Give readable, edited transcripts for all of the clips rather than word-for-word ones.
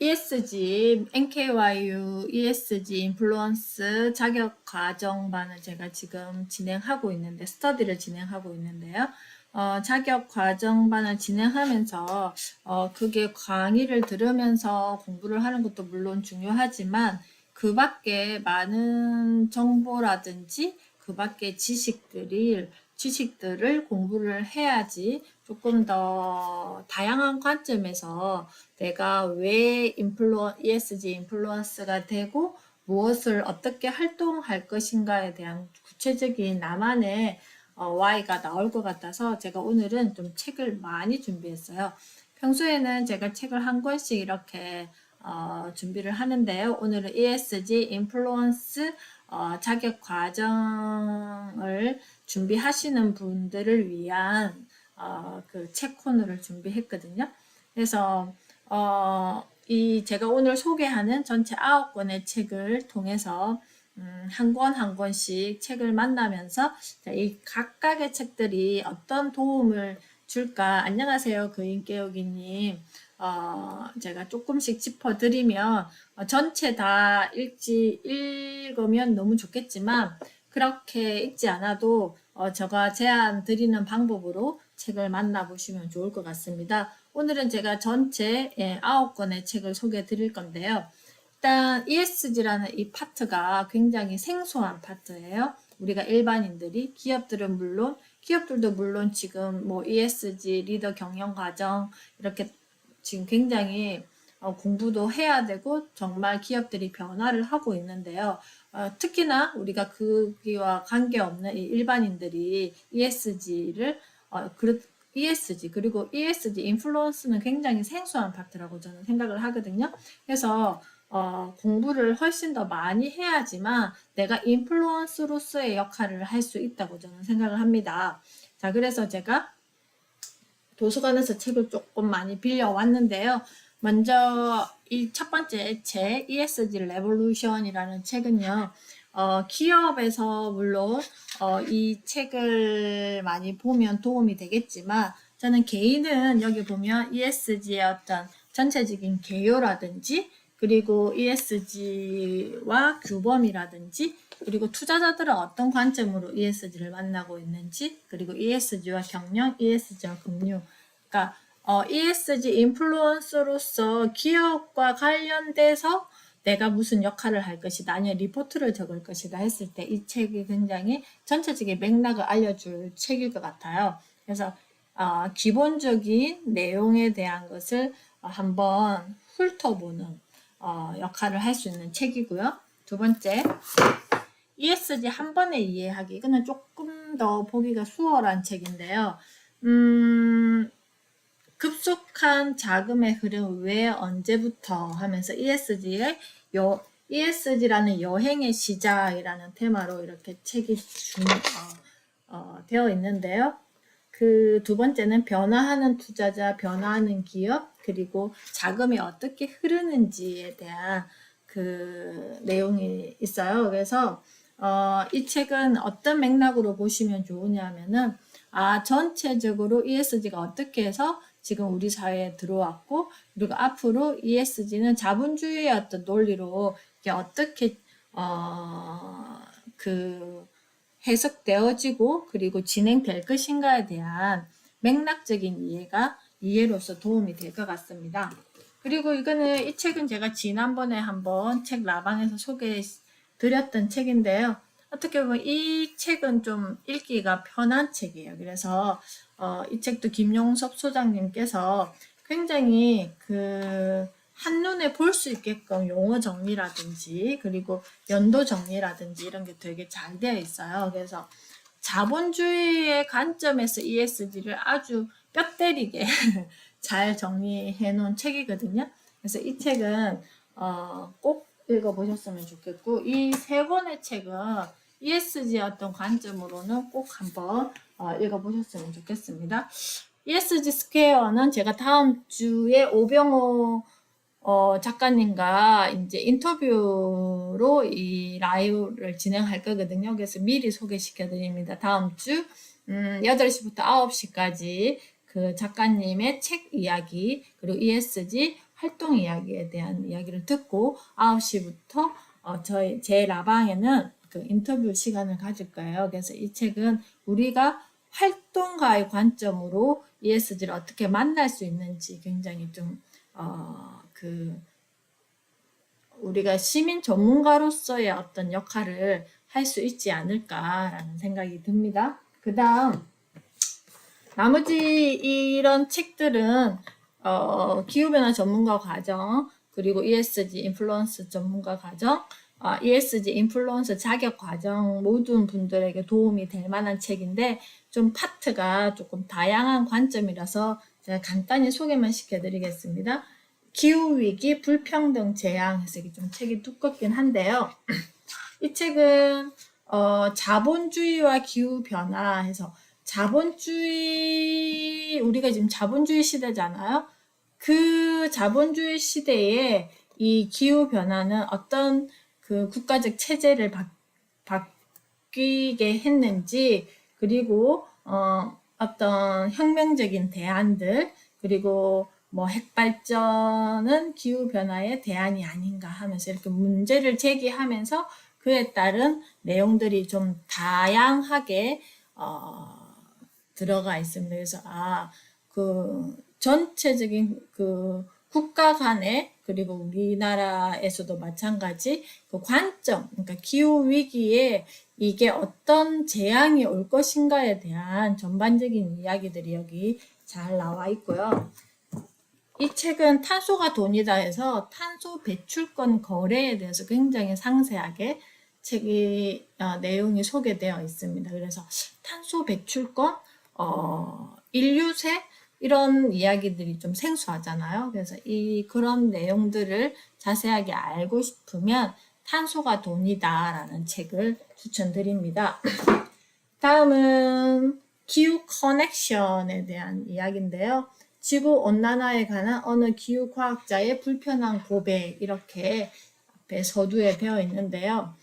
ESG, NKYU, ESG 인플루언스 자격 과정반을 제가 지금 진행하고 있는데, 스터디를 진행하고 있는데요. 자격 과정반을 진행하면서, 그게 강의를 들으면서 공부를 하는 것도 물론 중요하지만, 그 밖에 많은 정보라든지, 그 밖에 지식들을 공부를 해야지 조금 더 다양한 관점에서 내가 왜 ESG 인플루언서가 되고 무엇을 어떻게 활동할 것인가에 대한 구체적인 나만의 Y가 나올 것 같아서 제가 오늘은 좀 책을 많이 준비했어요. 평소에는 제가 책을 한 권씩 이렇게 준비를 하는데요. 오늘은 ESG 인플루언스 자격 과정을 준비하시는 분들을 위한 그 책 코너를 준비했거든요. 그래서 제가 오늘 소개하는 전체 9권의 책을 통해서 한 권 한 권씩 책을 만나면서 이 각각의 책들이 어떤 도움을 줄까. 안녕하세요, 그인깨우기님. 제가 조금씩 짚어드리면 전체 다 읽으면 너무 좋겠지만 그렇게 읽지 않아도 제가 제안 드리는 방법으로 책을 만나보시면 좋을 것 같습니다. 오늘은 제가 전체 9권의 책을 소개해 드릴 건데요. 일단 ESG라는 이 파트가 굉장히 생소한 파트예요. 우리가 일반인들이 기업들도 물론 지금 뭐 ESG 리더 경영 과정 이렇게 지금 굉장히 공부도 해야 되고 정말 기업들이 변화를 하고 있는데요. 특히나 우리가 거기와 관계없는 일반인들이 ESG를 ESG 그리고 ESG 인플루언스는 굉장히 생소한 파트라고 저는 생각을 하거든요. 그래서 공부를 훨씬 더 많이 해야지만 내가 인플루언서로서의 역할을 할 수 있다고 저는 생각을 합니다. 자, 그래서 제가 도서관에서 책을 조금 많이 빌려왔는데요. 먼저 이 첫 번째 책 ESG 레볼루션이라는 책은요. 기업에서 물론 이 책을 많이 보면 도움이 되겠지만 저는 개인은 여기 보면 ESG의 어떤 전체적인 개요라든지 그리고 ESG와 규범이라든지 그리고 투자자들은 어떤 관점으로 ESG를 만나고 있는지 그리고 ESG와 경영, ESG와 금융 그러니까 ESG 인플루언서로서 기업과 관련돼서 내가 무슨 역할을 할 것이다 아니면 리포트를 적을 것이다 했을 때 이 책이 굉장히 전체적인 맥락을 알려줄 책일 것 같아요. 그래서 기본적인 내용에 대한 것을 한번 훑어보는 역할을 할 수 있는 책이고요. 두 번째, ESG 한 번에 이해하기. 이거는 조금 더 보기가 수월한 책인데요. 급속한 자금의 흐름 왜 언제부터 하면서 ESG라는 여행의 시작이라는 테마로 이렇게 책이 되어 있는데요. 그 두 번째는 변화하는 투자자, 변화하는 기업, 그리고 자금이 어떻게 흐르는지에 대한 그 내용이 있어요. 그래서 이 책은 어떤 맥락으로 보시면 좋으냐면은 전체적으로 ESG가 어떻게 해서 지금 우리 사회에 들어왔고 그리고 앞으로 ESG는 자본주의의 어떤 논리로 이게 어떻게 해석되어지고 그리고 진행될 것인가에 대한 맥락적인 이해로서 도움이 될 것 같습니다. 그리고 이 책은 제가 지난번에 한번 책 라방에서 소개해 드렸던 책인데요. 어떻게 보면 이 책은 좀 읽기가 편한 책이에요. 그래서 이 책도 김용섭 소장님께서 굉장히 한눈에 볼 수 있게끔 용어 정리라든지 그리고 연도 정리라든지 이런 게 되게 잘 되어 있어요. 그래서 자본주의의 관점에서 ESG를 아주 뼈 때리게 잘 정리해 놓은 책이거든요. 그래서 이 책은 꼭 읽어보셨으면 좋겠고 이 세 권의 책은 ESG의 어떤 관점으로는 꼭 한번 읽어보셨으면 좋겠습니다. ESG 스퀘어는 제가 다음 주에 오병호 작가님과 이제 인터뷰로 이 라이브를 진행할 거거든요. 그래서 미리 소개시켜 드립니다. 다음 주 8시부터 9시까지 그 작가님의 책 이야기 그리고 ESG 활동 이야기에 대한 이야기를 듣고 9시부터 제 라방에는 그 인터뷰 시간을 가질 거예요. 그래서 이 책은 우리가 활동가의 관점으로 ESG를 어떻게 만날 수 있는지 굉장히 좀 우리가 시민 전문가로서의 어떤 역할을 할 수 있지 않을까라는 생각이 듭니다. 그 다음 나머지 이런 책들은 기후변화 전문가 과정, 그리고 ESG 인플루언스 전문가 과정, ESG 인플루언서 자격 과정 모든 분들에게 도움이 될 만한 책인데 좀 파트가 조금 다양한 관점이라서 제가 간단히 소개만 시켜드리겠습니다. 기후위기, 불평등, 재앙 해서 좀 책이 두껍긴 한데요. 이 책은 자본주의와 기후변화 해서 자본주의, 우리가 지금 자본주의 시대잖아요. 그 자본주의 시대에 이 기후변화는 어떤 그 국가적 체제를 바뀌게 했는지, 그리고 어떤 혁명적인 대안들, 그리고 뭐 핵발전은 기후변화의 대안이 아닌가 하면서 이렇게 문제를 제기하면서 그에 따른 내용들이 좀 다양하게 들어가 있습니다. 그래서 그 전체적인 그 국가 간의, 그리고 우리나라에서도 마찬가지 그 관점, 그러니까 기후 위기에 이게 어떤 재앙이 올 것인가에 대한 전반적인 이야기들이 여기 잘 나와 있고요. 이 책은 탄소가 돈이다 해서 탄소 배출권 거래에 대해서 굉장히 상세하게 책이 내용이 소개되어 있습니다. 그래서 탄소 배출권, 인류세 이런 이야기들이 좀 생소하잖아요. 그래서 그런 내용들을 자세하게 알고 싶으면 탄소가 돈이다라는 책을 추천드립니다. 다음은 기후 커넥션에 대한 이야기인데요. 지구온난화에 관한 어느 기후과학자의 불편한 고백, 이렇게 앞에 서두에 되어 있는데요.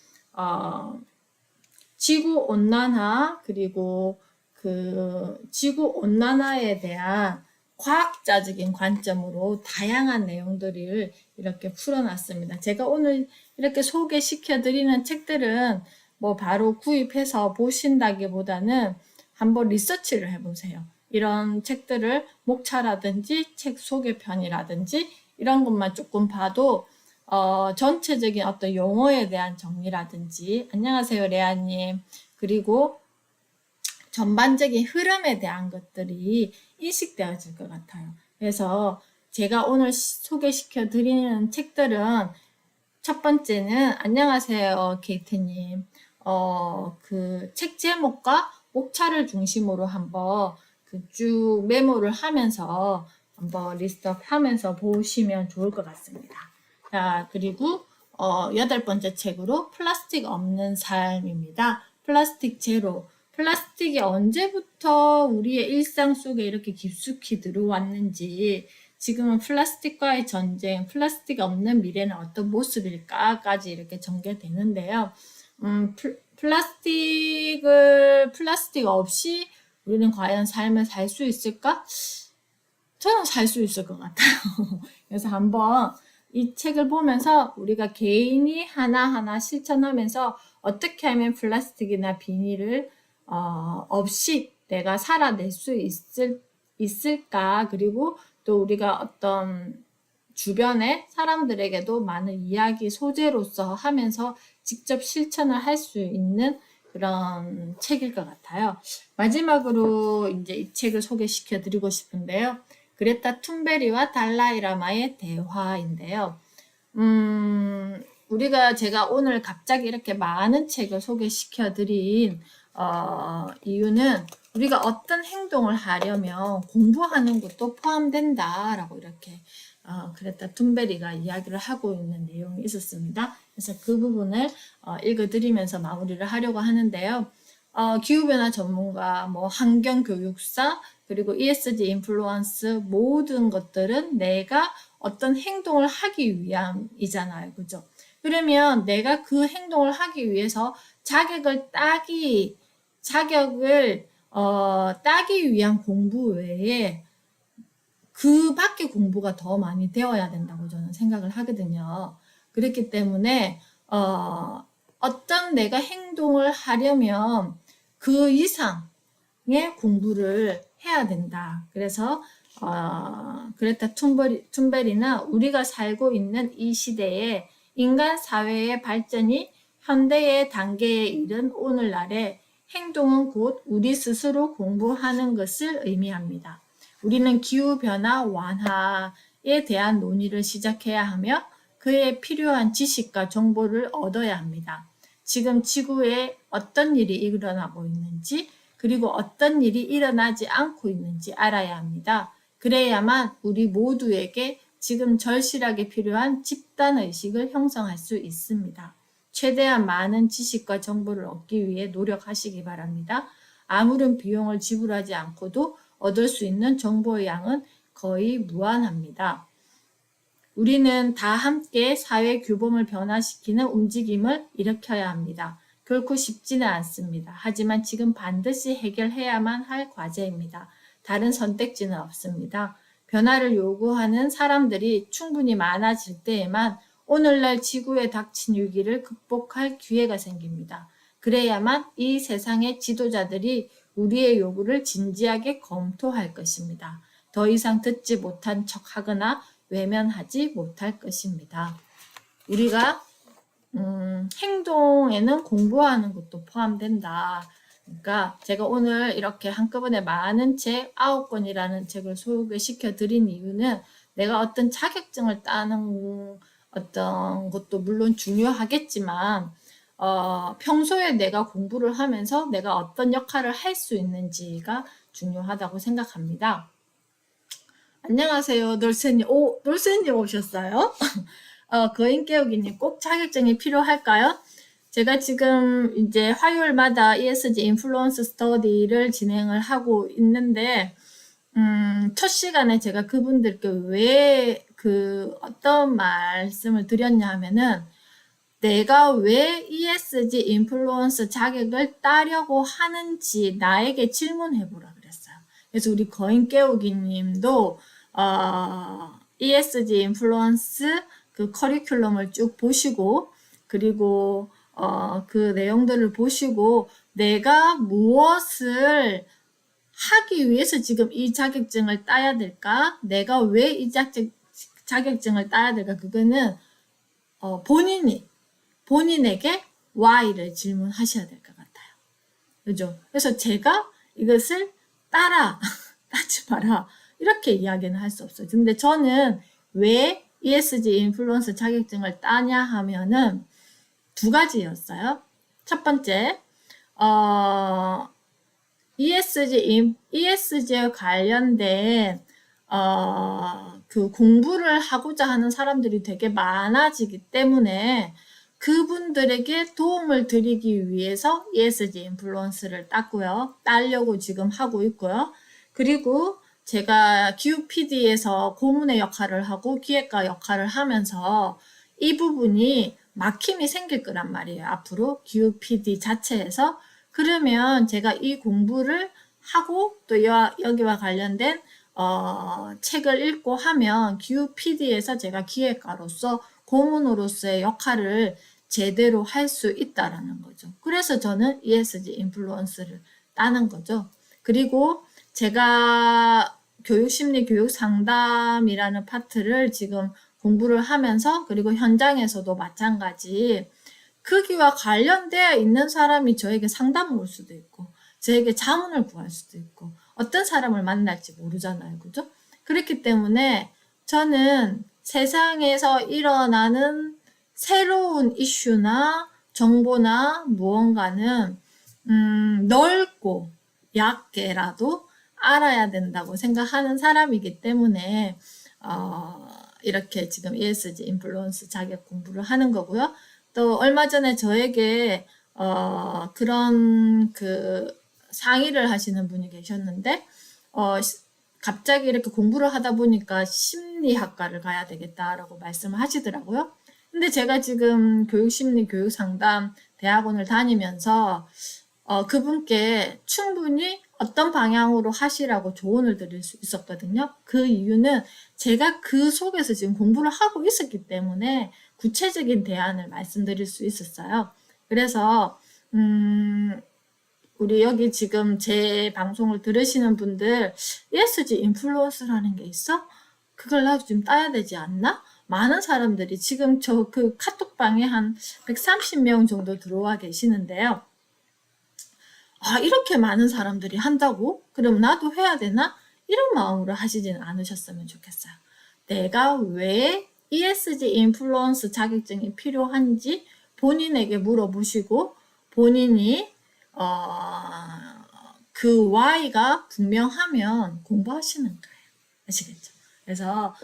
지구온난화, 그리고 그 지구온난화에 대한 과학자적인 관점으로 다양한 내용들을 이렇게 풀어놨습니다. 제가 오늘 이렇게 소개시켜 드리는 책들은 뭐 바로 구입해서 보신다기보다는 한번 리서치를 해보세요. 이런 책들을 목차라든지 책 소개편이라든지 이런 것만 조금 봐도 전체적인 어떤 용어에 대한 정리라든지, 안녕하세요 레아님, 그리고 전반적인 흐름에 대한 것들이 인식되어질 것 같아요. 그래서 제가 오늘 소개시켜 드리는 책들은 첫 번째는 안녕하세요 케이트님, 그 책 제목과 목차를 중심으로 한번 그 쭉 메모를 하면서 한번 리스트업 하면서 보시면 좋을 것 같습니다. 자, 그리고 8번째 책으로 플라스틱 없는 삶입니다. 플라스틱 제로. 플라스틱이 언제부터 우리의 일상 속에 이렇게 깊숙이 들어왔는지, 지금은 플라스틱과의 전쟁, 플라스틱 없는 미래는 어떤 모습일까까지 이렇게 전개되는데요. 플라스틱 없이 우리는 과연 삶을 살 수 있을까? 저는 살 수 있을 것 같아요. 그래서 한번 이 책을 보면서 우리가 개인이 하나하나 실천하면서 어떻게 하면 플라스틱이나 비닐을 없이 내가 살아낼 수 있을까? 그리고 또 우리가 어떤 주변의 사람들에게도 많은 이야기 소재로서 하면서 직접 실천을 할 수 있는 그런 책일 것 같아요. 마지막으로 이제 이 책을 소개시켜 드리고 싶은데요. 그레타 툰베리와 달라이라마의 대화인데요. 제가 오늘 갑자기 이렇게 많은 책을 소개시켜 드린 이유는 우리가 어떤 행동을 하려면 공부하는 것도 포함된다라고 이렇게 그레타 툰베리가 이야기를 하고 있는 내용이 있었습니다. 그래서 그 부분을 읽어드리면서 마무리를 하려고 하는데요. 기후변화 전문가, 뭐 환경교육사, 그리고 ESG 인플루언스 모든 것들은 내가 어떤 행동을 하기 위함이잖아요. 그죠? 그러면 내가 그 행동을 하기 위해서 자격을 따기 위한 공부 외에 그 밖에 공부가 더 많이 되어야 된다고 저는 생각을 하거든요. 그렇기 때문에 어떤 내가 행동을 하려면 그 이상의 공부를 해야 된다. 그래서 그레타 툰베리나 우리가 살고 있는 이 시대에 인간 사회의 발전이 현대의 단계에 이른 오늘날에 행동은 곧 우리 스스로 공부하는 것을 의미합니다. 우리는 기후변화 완화에 대한 논의를 시작해야 하며 그에 필요한 지식과 정보를 얻어야 합니다. 지금 지구에 어떤 일이 일어나고 있는지 그리고 어떤 일이 일어나지 않고 있는지 알아야 합니다. 그래야만 우리 모두에게 지금 절실하게 필요한 집단의식을 형성할 수 있습니다. 최대한 많은 지식과 정보를 얻기 위해 노력하시기 바랍니다. 아무런 비용을 지불하지 않고도 얻을 수 있는 정보의 양은 거의 무한합니다. 우리는 다 함께 사회 규범을 변화시키는 움직임을 일으켜야 합니다. 결코 쉽지는 않습니다. 하지만 지금 반드시 해결해야만 할 과제입니다. 다른 선택지는 없습니다. 변화를 요구하는 사람들이 충분히 많아질 때에만 오늘날 지구에 닥친 위기를 극복할 기회가 생깁니다. 그래야만 이 세상의 지도자들이 우리의 요구를 진지하게 검토할 것입니다. 더 이상 듣지 못한 척하거나 외면하지 못할 것입니다. 우리가 행동에는 공부하는 것도 포함된다. 그러니까 제가 오늘 이렇게 한꺼번에 많은 책 9권이라는 책을 소개시켜 드린 이유는 내가 어떤 자격증을 따는 어떤 것도 물론 중요하겠지만 평소에 내가 공부를 하면서 내가 어떤 역할을 할 수 있는지가 중요하다고 생각합니다. 안녕하세요, 놀세님. 오, 놀세님 오셨어요? 거인 깨우기님, 꼭 자격증이 필요할까요? 제가 지금 이제 화요일마다 ESG 인플루언스 스터디를 진행을 하고 있는데, 첫 시간에 제가 그분들께 왜 어떤 말씀을 드렸냐 하면은, 내가 왜 ESG 인플루언서 자격을 따려고 하는지 나에게 질문해보라 그랬어요. 그래서 우리 거인 깨우기 님도 ESG 인플루언스 그 커리큘럼을 쭉 보시고 그리고 그 내용들을 보시고 내가 무엇을 하기 위해서 지금 이 자격증을 따야 될까? 내가 왜 이 자격증을 따야 될까? 그거는 본인에게 why를 질문하셔야 될 것 같아요. 그죠? 그래서 제가 이것을 따지 마라. 이렇게 이야기는 할 수 없어요. 근데 저는 왜 ESG 인플루언서 자격증을 따냐 하면은 두 가지였어요. 첫 번째, ESG에 관련된 그 공부를 하고자 하는 사람들이 되게 많아지기 때문에 그분들에게 도움을 드리기 위해서 ESG 인플루언스를 따려고 지금 하고 있고요. 그리고 제가 기후 PD에서 고문의 역할을 하고 기획가 역할을 하면서 이 부분이 막힘이 생길 거란 말이에요. 앞으로 기후 PD 자체에서. 그러면 제가 이 공부를 하고 또 여기와 관련된 책을 읽고 하면 기후 PD에서 제가 기획가로서 고문으로서의 역할을 제대로 할 수 있다라는 거죠. 그래서 저는 ESG 인플루언스를 따는 거죠. 그리고 제가 교육심리 교육상담이라는 파트를 지금 공부를 하면서 그리고 현장에서도 마찬가지 거기와 관련되어 있는 사람이 저에게 상담을 올 수도 있고 저에게 자문을 구할 수도 있고 어떤 사람을 만날지 모르잖아요. 그죠? 그렇기 때문에 저는 세상에서 일어나는 새로운 이슈나 정보나 무언가는 넓고 얕게라도 알아야 된다고 생각하는 사람이기 때문에 이렇게 지금 ESG 인플루언스 자격 공부를 하는 거고요. 또 얼마 전에 저에게 그런 그 상의를 하시는 분이 계셨는데 갑자기 이렇게 공부를 하다 보니까 심리학과를 가야 되겠다라고 말씀을 하시더라고요. 근데 제가 지금 교육심리 교육상담 대학원을 다니면서 그분께 충분히 어떤 방향으로 하시라고 조언을 드릴 수 있었거든요. 그 이유는 제가 그 속에서 지금 공부를 하고 있었기 때문에 구체적인 대안을 말씀드릴 수 있었어요. 그래서 우리 여기 지금 제 방송을 들으시는 분들 ESG 인플루언서라는 게 있어? 그걸 나도 좀 따야 되지 않나? 많은 사람들이 지금 저 그 카톡방에 한 130명 정도 들어와 계시는데요. 아, 이렇게 많은 사람들이 한다고? 그럼 나도 해야 되나? 이런 마음으로 하시지는 않으셨으면 좋겠어요. 내가 왜 ESG 인플루언서 자격증이 필요한지 본인에게 물어보시고 본인이 그 Y가 분명하면 공부하시는 거예요. 아시겠죠? 그래서